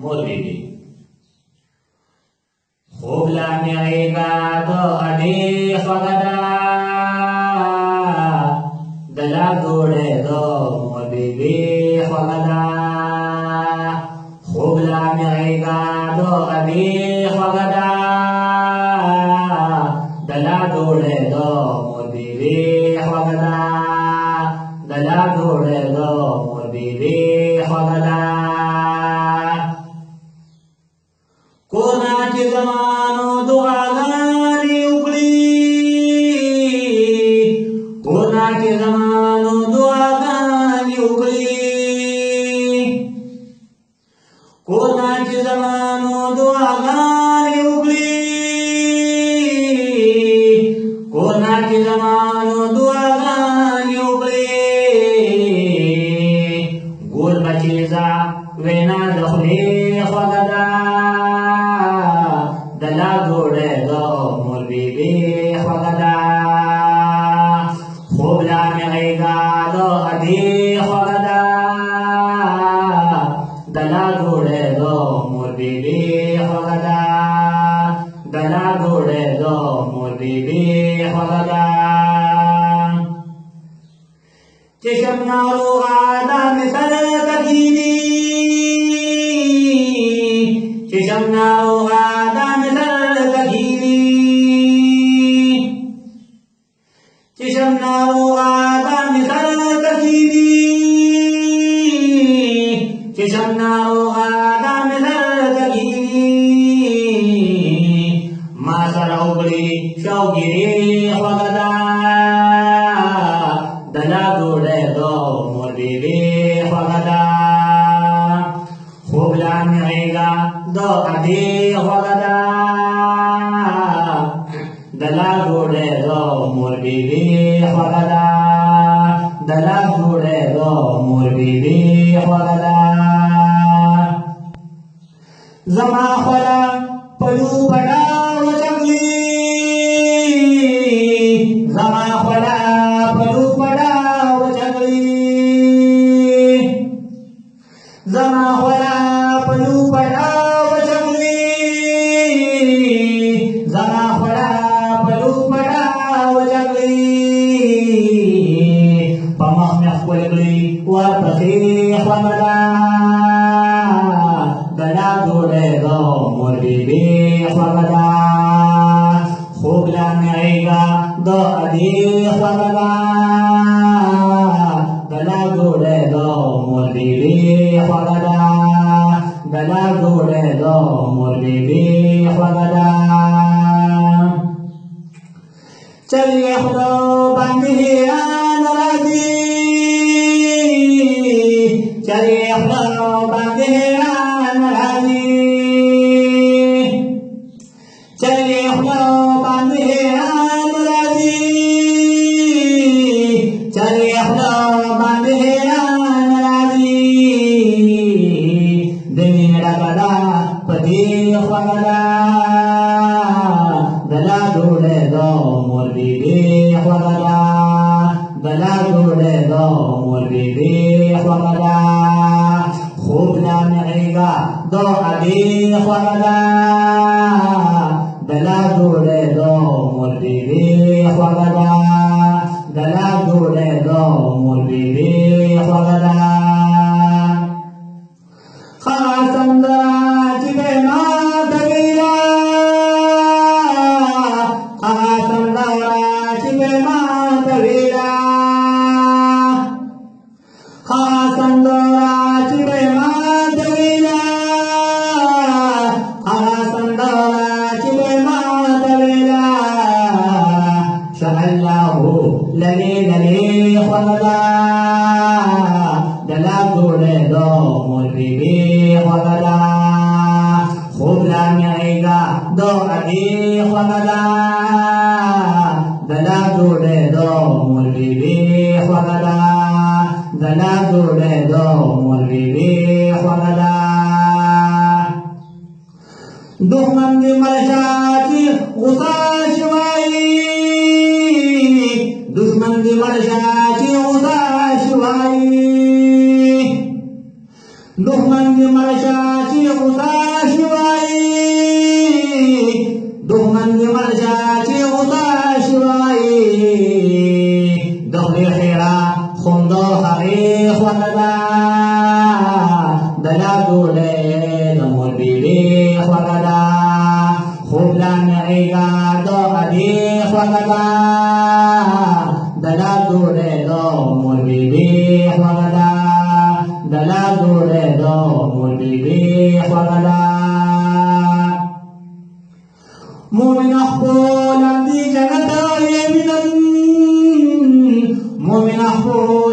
مور بیبي خوب لا میغیگا دو اډې خوږه ده د لا ډوډۍ دو مور بیبي خوږه ده خوب لا میغیگا دو اډې خوږه ده د لا ډوډۍ دو مور بیبي خوږه ده د لا ډوډۍ دو مور بیبي خوږه ده کونا چې زمانو دعاګانې وکړي کونا چې زمانو دعاګانې وکړي کونا چې زمانو دعاګانې وکړي کونا چې زمانو دعاګانې وکړي ګور بچیزا وینا د خولې خوږه ده د لا ډوډۍ دو مور بیبي خوږه ده خوب لا میغیگا دو اډې خوږه ده د لا ډوډۍ دو مور بیبي خوږه ده د لا ډوډۍ دو مور بیبي خوږه ده چشم ناروغه ده مې سر ته کښېني چشم ناروغه ده مې سر ته کښېني چشم ناروغه ده مې سر ته کښېني چشم ناروغه ده مې سر ته کښېني ما سره وکړي شوګیري خوږه ده د لا ډوډۍ دو مور بیبي خوږه ده خوب لا میغیگا دو اډې خوږه ده د لا ډوډۍ دو مور بیبي خوږه ده د لا ډوډۍ دو مور بیبي خوږه ده زما خوله پلو پټه وچکلي زما خوله پلو پټه وچکلي زما خوله پلو پټه وچکلي زما خوله پلو پټه وچکلي په مخ مې ښکل کړي ورپسې خوږه ده د لا ډوډۍ دو مور بیبي خوږه ده خوب لا میغیگا دو اډې خوږه ده د لا ډوډۍ دو مور بیبي خوږه ده د لا ډوډۍ دو مور بیبي خوږه ده چل یې خدو باندې حیران راځي چل یې خدو باندې حیران راځي چل یې خدو باندې حیران راځي چل یې خدو باندې حیران راځي د مینې ډکه ده په دې خوږه ده د لا ډوډۍ دو مور بیبي خوږه ده د لا ډوډۍ دو مور بیبي خوږه ده خوب لا میغیگا دو اډې خوږه ده د لا ډوډۍ دو مور بیبي خوږه ده د لا ډوډۍ دو مور بیبي خوږه ده هغه سندره چې به ما ته ویله هغه سندره چې به ما ته ویله هغه سندره چې به ما ته ویله هغه سندره چې به ما ته ویله شعله للې للې خوږه ده د لا ډوډۍ دو مور بیبي خوږه ده خوب لا میغیگا دو اډې خوږه ده د لا ډوډۍ دو مور بیبي خوږه ده د لا ډوډۍ دو مور بیبي خوږه ده دښمن دې مړ شه چې غوسه شي وایي دښمن دې مړ شه چې غوسه شي وایي دښمن دې مړ شه چې غوسه شي وایي دښمن دې مړ شه چې غوسه شي وایي د خولې ښېرا خون د هغې خوږه ده د لا ډوډۍ د مور بیبي خوږه ده خوب لا نغېږه د ادې خوږه ده د لا ډوډۍ د مور بیبي خوږه ده د لا ډوډۍ د مور بیبي خوږه ده مومنه خپل اندي جنت یې وینم مومنه خپل